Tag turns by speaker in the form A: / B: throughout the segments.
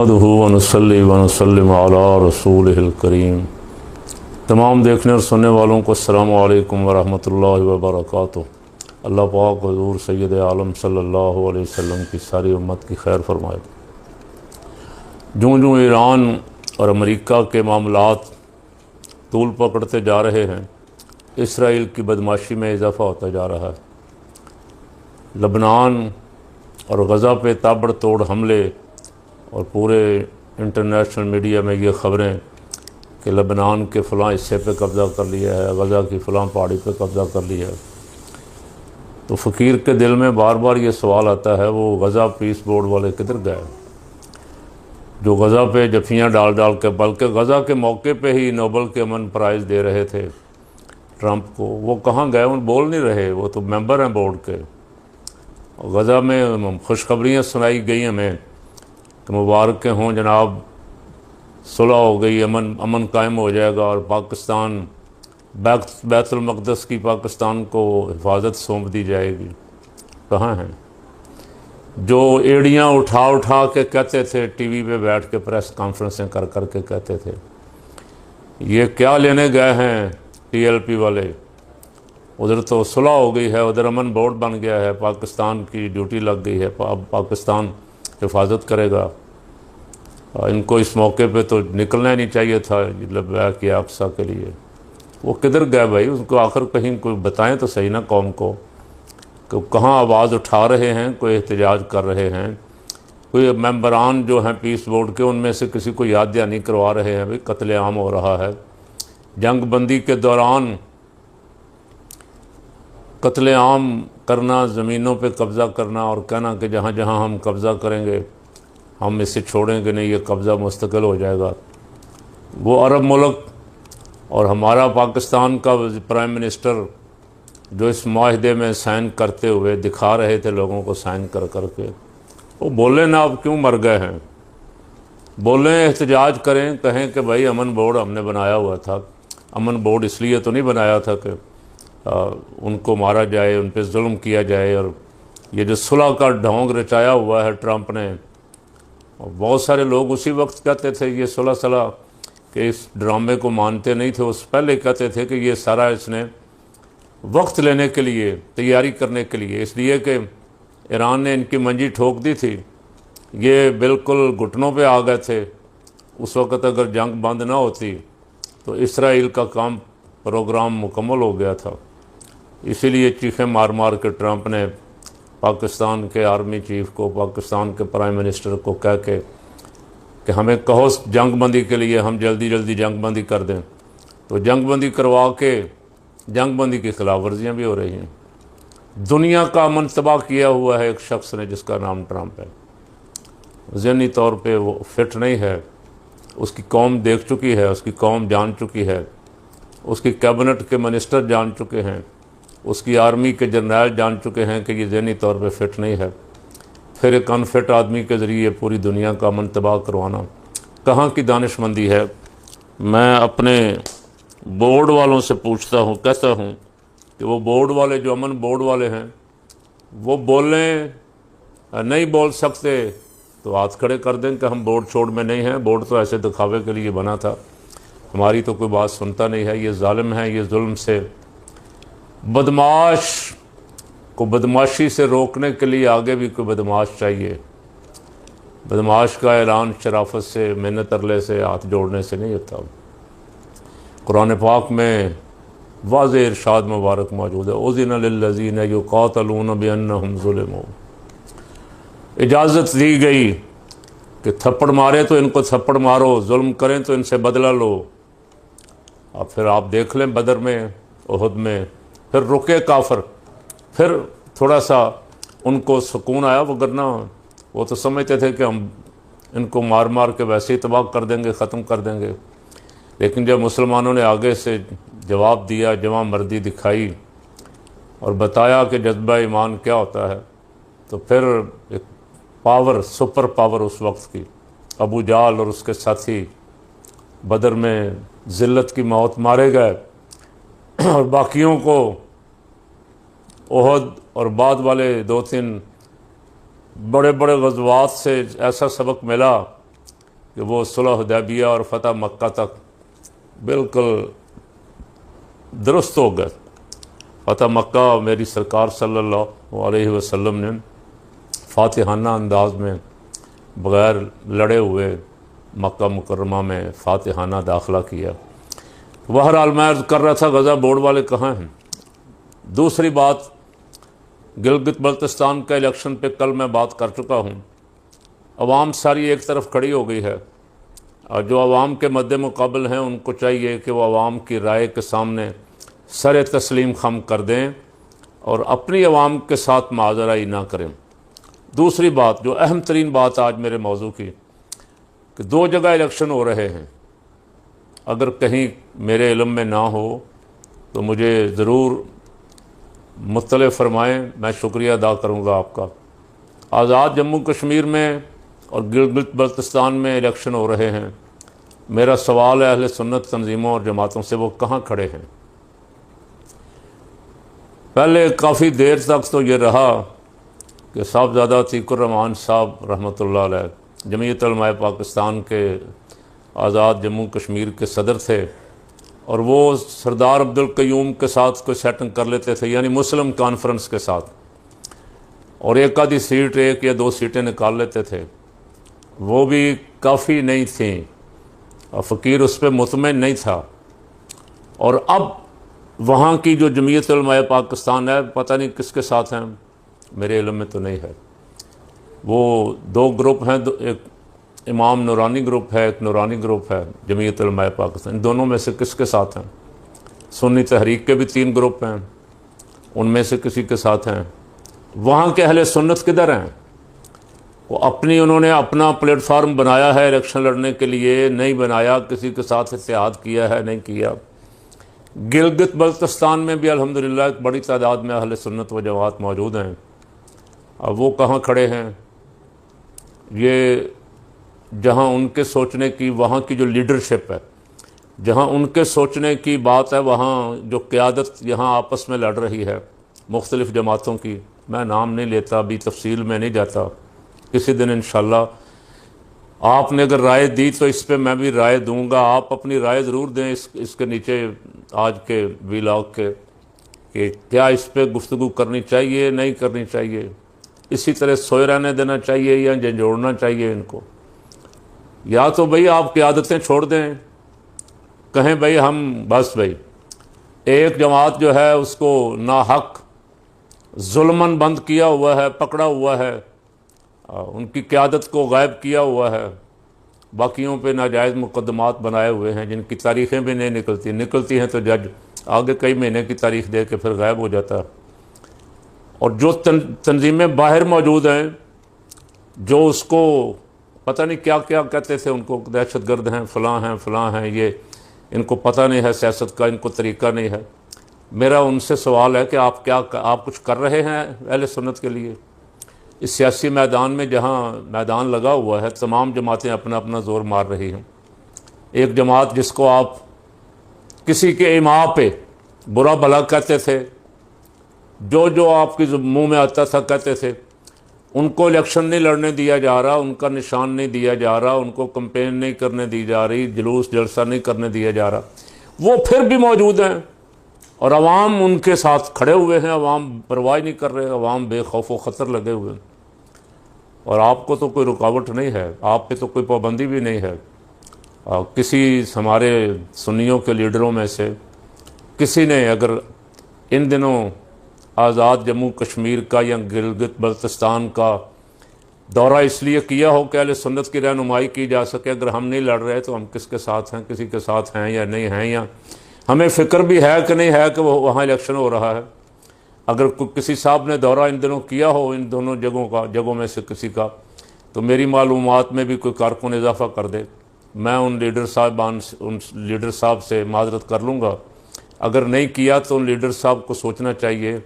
A: वनुसल्ली वनुसल्लिम अला रसूलिहिल करीम। तमाम देखने और सुनने वालों को अस्सलामु अलैकुम वरहमतुल्लाहि वबरकातुहू। अल्लाह पाक हुज़ूर सय्यद आलम सल्लल्लाहु अलैहि वसल्लम की सारी उम्मत की खैर फरमाए। जूँ जूँ ईरान और अमेरिका के मामलात तूल पकड़ते जा रहे हैं, इसराइल की बदमाशी में इजाफ़ा होता जा रहा है। लबनान और गज़ा पे ताबड़तोड़ हमले और पूरे इंटरनेशनल मीडिया में ये ख़बरें कि लबनान के फ़लाँ हिस्से पे कब्ज़ा कर लिया है, गज़ा की फ़लाँ पहाड़ी पे कब्ज़ा कर लिया है, तो फ़कीर के दिल में बार बार ये सवाल आता है, वो गज़ा पीस बोर्ड वाले किधर गए जो गज़ा पे जफ़ियाँ डाल डाल के, बल्कि गज़ा के मौके पे ही नोबल के अमन प्राइज़ दे रहे थे ट्रंप को, वो कहाँ गए? उन बोल नहीं रहे, वो तो मेंबर हैं बोर्ड के। गज़ा में खुशखबरियाँ सुनाई गई हमें कि मुबारक हों जनाब, सुलह हो गई, अमन कायम हो जाएगा और पाकिस्तान बैतुल मक़दस की पाकिस्तान को हिफाजत सौंप दी जाएगी। कहाँ हैं? जो एड़ियाँ उठा उठा के कहते थे, टीवी पे बैठ के प्रेस कॉन्फ्रेंसें कर कर के कहते थे, ये क्या लेने गए हैं टीएलपी वाले? उधर तो सुलह हो गई है, उधर अमन बोर्ड बन गया है, पाकिस्तान की ड्यूटी लग गई है, पाकिस्तान हिफाजत करेगा। इनको इस मौके पे तो निकलना ही नहीं चाहिए था लब्बैक की अक्सा के लिए। वो किधर गए भाई? उनको आखिर कहीं कोई बताएं तो सही ना कौम को कि कहाँ आवाज़ उठा रहे हैं, कोई एहतजाज कर रहे हैं। कोई मेंबरान जो हैं पीस बोर्ड के, उनमें से किसी को याद दहानी करवा रहे हैं भाई कत्लेआम हो रहा है। जंग बंदी के दौरान कत्लेआम करना, ज़मीनों पे कब्ज़ा करना और कहना कि जहाँ जहाँ हम कब्ज़ा करेंगे हम इसे छोड़ेंगे नहीं, ये कब्ज़ा मुस्तकिल हो जाएगा। वो अरब मुल्क और हमारा पाकिस्तान का प्राइम मिनिस्टर जो इस माहदे में साइन करते हुए दिखा रहे थे लोगों को साइन कर कर के, वो बोलें ना अब क्यों मर गए हैं, बोलें, एहतजाज करें, कहें कि भाई अमन बोर्ड हमने बनाया हुआ था। अमन बोर्ड इसलिए तो नहीं बनाया था कि उनको मारा जाए, उन पर जुल्म किया जाए। और ये जो सुलह का ढोंग रचाया हुआ है ट्रंप ने, और बहुत सारे लोग उसी वक्त कहते थे ये सुलह सलाह कि इस ड्रामे को मानते नहीं थे, उस पहले कहते थे कि ये सारा इसने वक्त लेने के लिए, तैयारी करने के लिए, इसलिए कि ईरान ने इनकी मंजी ठोक दी थी, ये बिल्कुल घुटनों पे आ गए थे। उस वक़्त अगर जंग बंद ना होती तो इसराइल का काम प्रोग्राम मुकम्मल हो गया था। इसीलिए चीखें मार मार के ट्रंप ने पाकिस्तान के आर्मी चीफ को, पाकिस्तान के प्राइम मिनिस्टर को कह के कि हमें कहो जंग बंदी के लिए, हम जल्दी जल्दी जंग बंदी कर दें। तो जंग बंदी करवा के जंग बंदी की खिलाफ वर्जियाँ भी हो रही हैं। दुनिया का अमन तबाह किया हुआ है एक शख्स ने जिसका नाम ट्रंप है। ज़हनी तौर पे वो फिट नहीं है, उसकी कौम देख चुकी है, उसकी कौम जान चुकी है, उसकी कैबिनेट के मिनिस्टर जान चुके हैं, उसकी आर्मी के जर्नल जान चुके हैं कि ये ज़हनी तौर पे फिट नहीं है। फिर एक अनफिट आदमी के ज़रिए पूरी दुनिया का अमन तबाह करवाना कहाँ की दानिशमंदी है? मैं अपने बोर्ड वालों से पूछता हूँ, कहता हूँ कि वो बोर्ड वाले जो अमन बोर्ड वाले हैं वो बोलें, नहीं बोल सकते तो हाथ खड़े कर दें कि हम बोर्ड छोड़ में नहीं हैं, बोर्ड तो ऐसे दिखावे के लिए बना था, हमारी तो कोई बात सुनता नहीं है, ये जालिम है, ये जुल्म से बदमाश को बदमाशी से रोकने के लिए आगे भी कोई बदमाश चाहिए। बदमाश का ऐलान शराफत से, मेहनत तरले से, हाथ जोड़ने से नहीं होता। कुरान पाक में वाज़ेह इरशाद मुबारक मौजूद है, उज़िन लिल्लज़ीना युक़ातलूना बिअन्नहुम ज़ुलिमू। इजाज़त दी गई कि थप्पड़ मारे तो इनको थप्पड़ मारो, जुल्म करें तो इनसे बदला लो। अब फिर आप देख लें बदर में, उहद में, फिर रुके काफिर, फिर थोड़ा सा उनको सुकून आया, वरना वो तो समझते थे कि हम इनको मार मार के वैसे ही तबाह कर देंगे, ख़त्म कर देंगे। लेकिन जब मुसलमानों ने आगे से जवाब दिया, जवां मर्दी दिखाई और बताया कि जज्बा ईमान क्या होता है, तो फिर एक पावर, सुपर पावर उस वक्त की, अबू जाल और उसके साथी बदर में ज़िल्लत की मौत मारे गए और बाकियों को ओहद और बाद वाले 2-3 बड़े बड़े गज़वात से ऐसा सबक मिला कि वो सुलह हुदैबिया और फ़तह मक्का तक बिल्कुल दुरुस्त हो गए। फ़तह मक्का मेरी सरकार सल्लल्लाहु अलैहि वसल्लम ने फातिहाना अंदाज में बग़ैर लड़े हुए मक्का मुकर्रमा में फातिहाना दाखिला किया। बहरहाल मैं अर्ज़ कर रहा था गज़ा बोर्ड वाले कहाँ हैं। दूसरी बात, गिलगित बल्तिस्तान का इलेक्शन पे कल मैं बात कर चुका हूँ। अवाम सारी एक तरफ खड़ी हो गई है और जो अवाम के मद्दे मुकाबल हैं उनको चाहिए कि वो अवाम की राय के सामने सर तस्लीम खम कर दें और अपनी अवाम के साथ माजराई ना करें। दूसरी बात, जो अहम तरीन बात आज मेरे मौजू की, कि 2 जगह इलेक्शन हो रहे हैं। अगर कहीं मेरे इल्म में ना हो तो मुझे ज़रूर मुत्तले फरमाएँ, मैं शुक्रिया अदा करूँगा आपका। आज़ाद जम्मू कश्मीर में और गिलगित बल्तिस्तान में इलेक्शन हो रहे हैं। मेरा सवाल है अहले सुन्नत तंजीमों और जमातों से, वो कहाँ खड़े हैं? पहले काफ़ी देर तक तो ये रहा कि साहबज़ादा अतीकुर्रहमान साहब रहमतुल्लाह अलैह जमीयत उलमाए पाकिस्तान के आज़ाद जम्मू कश्मीर के सदर थे और वो सरदार अब्दुल क़य्यूम के साथ कोई सेटिंग कर लेते थे, यानी मुस्लिम कॉन्फ्रेंस के साथ, और एक आधी सीट, 1 या 2 सीटें निकाल लेते थे। वो भी काफ़ी नहीं थी और फ़कीर उस पर मुतमईन नहीं था। और अब वहाँ की जो जमीयत उलमाए पाकिस्तान है, पता नहीं किसके साथ हैं, मेरे इल्म में तो नहीं है। वो 2 ग्रुप हैं, एक इमाम नूरानी ग्रुप है, एक नूरानी ग्रुप है जमीयत उलमाए पाकिस्तान। इन दोनों में से किसके साथ हैं? सुन्नी तहरीक के भी 3 ग्रुप हैं, उनमें से किसी के साथ हैं। वहाँ के अहले सुन्नत किधर हैं? वो उन्होंने अपना प्लेटफार्म बनाया है इलेक्शन लड़ने के लिए, नहीं बनाया, किसी के साथ इत्तेहाद किया है, नहीं किया। गिलगित बल्तिस्तान में भी अल्हम्दुलिल्लाह एक बड़ी तादाद में अहले सुन्नत व जमात मौजूद हैं। अब वो कहाँ खड़े हैं? ये जहाँ उनके सोचने की, वहाँ की जो लीडरशिप है, जहाँ उनके सोचने की बात है, वहाँ जो क़यादत यहाँ आपस में लड़ रही है मुख्तलिफ़ जमातों की, मैं नाम नहीं लेता, अभी तफसील में नहीं जाता, किसी दिन इंशाअल्लाह आपने अगर राय दी तो इस पे मैं भी राय दूंगा। आप अपनी राय ज़रूर दें इसके नीचे आज के व्लॉग के, कि क्या इस पे गुफ्तगू करनी चाहिए, नहीं करनी चाहिए, इसी तरह सोए रहने देना चाहिए या झंझोड़ना चाहिए इनको। या तो भाई आप क़यादतें छोड़ दें, कहें भाई हम बस भाई एक जमात जो है उसको नाहक जुल्मन बंद किया हुआ है, पकड़ा हुआ है, उनकी क़यादत को गायब किया हुआ है, बाकियों पे नाजायज़ मुकदमात बनाए हुए हैं जिनकी तारीख़ें भी नहीं निकलती हैं तो जज आगे कई महीने की तारीख़ दे के फिर गायब हो जाता है। और जो तंजीमें बाहर मौजूद हैं, जो उसको पता नहीं क्या क्या कहते थे, उनको दहशतगर्द हैं, फ़लाँ हैं, ये इनको पता नहीं है सियासत का, इनको तरीक़ा नहीं है। मेरा उनसे सवाल है कि आप कुछ कर रहे हैं अहले सुन्नत के लिए? इस सियासी मैदान में जहाँ मैदान लगा हुआ है, तमाम जमातें अपना अपना ज़ोर मार रही हैं। एक जमात जिसको आप किसी के इमाम पे बुरा भला कहते थे, जो आपके मुंह में आता था कहते थे, उनको इलेक्शन नहीं लड़ने दिया जा रहा, उनका निशान नहीं दिया जा रहा, उनको कंपेन नहीं करने दी जा रही, जुलूस जलसा नहीं करने दिया जा रहा, वो फिर भी मौजूद हैं और अवाम उनके साथ खड़े हुए हैं। अवाम परवाह नहीं कर रहे, अवाम बेखौफ व ख़तर लगे हुए हैं। और आपको तो कोई रुकावट नहीं है, आप पे तो कोई पाबंदी भी नहीं है। किसी हमारे सुन्नियों के लीडरों में से किसी ने अगर इन दिनों आज़ाद जम्मू कश्मीर का या गिलगित बल्तिस्तान का दौरा इसलिए किया हो कि अहले सुन्नत की रहनुमाई की जा सके, अगर हम नहीं लड़ रहे तो हम किसके साथ हैं, किसी के साथ हैं या नहीं हैं, या हमें फ़िक्र भी है कि नहीं है कि वो वहाँ इलेक्शन हो रहा है। अगर किसी साहब ने दौरा इन दिनों किया हो इन दोनों जगहों में से किसी का, तो मेरी मालूमात में भी कोई कारकुन इजाफ़ा कर दे, मैं उन लीडर साहब से माजरत कर लूँगा। अगर नहीं किया तो उन लीडर साहब को सोचना चाहिए,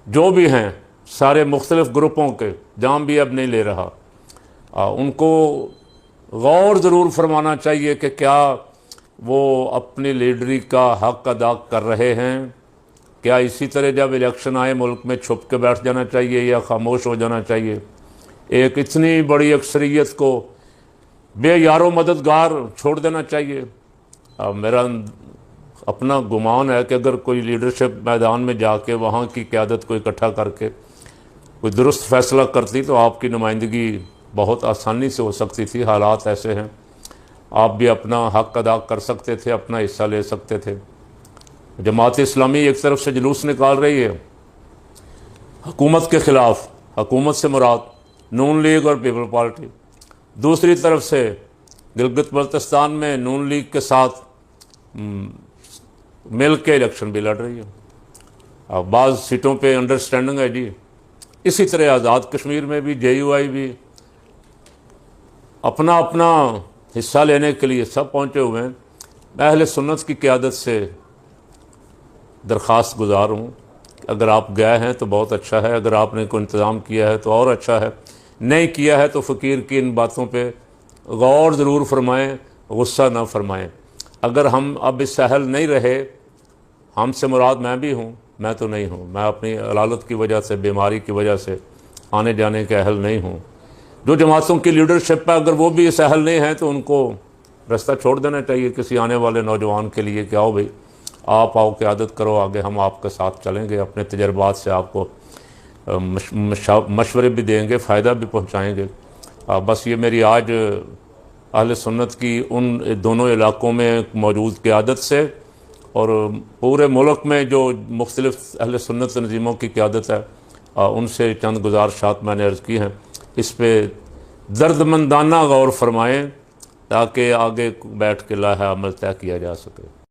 A: जो भी हैं सारे मुख्तलिफ़ ग्रुपों के, जाम भी अब नहीं ले रहा, उनको गौर ज़रूर फरमाना चाहिए कि क्या वो अपनी लीडरी का हक़ अदा कर रहे हैं। क्या इसी तरह जब इलेक्शन आए मुल्क में छुप के बैठ जाना चाहिए या खामोश हो जाना चाहिए? एक इतनी बड़ी अक्सरियत को बेयारो मददगार छोड़ देना चाहिए। मेरा अपना गुमान है कि अगर कोई लीडरशिप मैदान में जाके वहाँ की क़यादत को इकट्ठा करके कोई दुरुस्त फ़ैसला करती तो आपकी नुमाइंदगी बहुत आसानी से हो सकती थी। हालात ऐसे हैं, आप भी अपना हक़ अदा कर सकते थे, अपना हिस्सा ले सकते थे। जमात इस्लामी एक तरफ से जुलूस निकाल रही है हुकूमत के ख़िलाफ़, हुकूमत से मुराद नून लीग और पीपल पार्टी, दूसरी तरफ से गिलगित बल्तिस्तान में नून लीग के साथ मिल के इलेक्शन भी लड़ रही है। अब बाज़ सीटों पे अंडरस्टैंडिंग है जी। इसी तरह आज़ाद कश्मीर में भी JUI भी अपना अपना हिस्सा लेने के लिए सब पहुँचे हुए हैं। मैं अहले सुन्नत की क़यादत से दरख्वास्त गुजार हूँ, अगर आप गए हैं तो बहुत अच्छा है, अगर आपने कोई इंतज़ाम किया है तो और अच्छा है, नहीं किया है तो फ़कीर की इन बातों पे गौर ज़रूर फरमाएँ, गुस्सा ना फरमाएँ। अगर हम अब इस अहल नहीं रहे, हमसे मुराद मैं भी हूँ, मैं तो नहीं हूँ, मैं अपनी अलालत की वजह से, बीमारी की वजह से आने जाने के अहल नहीं हूँ। जो जमातों की लीडरशिप है, अगर वो भी इस अहल नहीं है तो उनको रास्ता छोड़ देना चाहिए किसी आने वाले नौजवान के लिए कि आओ भाई, आप आओ, क़यादत करो आगे, हम आपके साथ चलेंगे, अपने तजर्बात से आपको मशवरे भी देंगे, फ़ायदा भी पहुँचाएँगे। बस ये मेरी आज अहले सुन्नत की उन दोनों इलाक़ों में मौजूद क़यादत से और पूरे मुल्क में जो मुख्तलिफ़ अहले सुन्नत तंज़ीमों की क़यादत है, उनसे चंद गुज़ारिशात मैंने अर्ज़ की हैं। इस पर दर्दमंदाना गौर फरमाएँ ताकि आगे बैठ के लाहे अमल तय किया जा सके।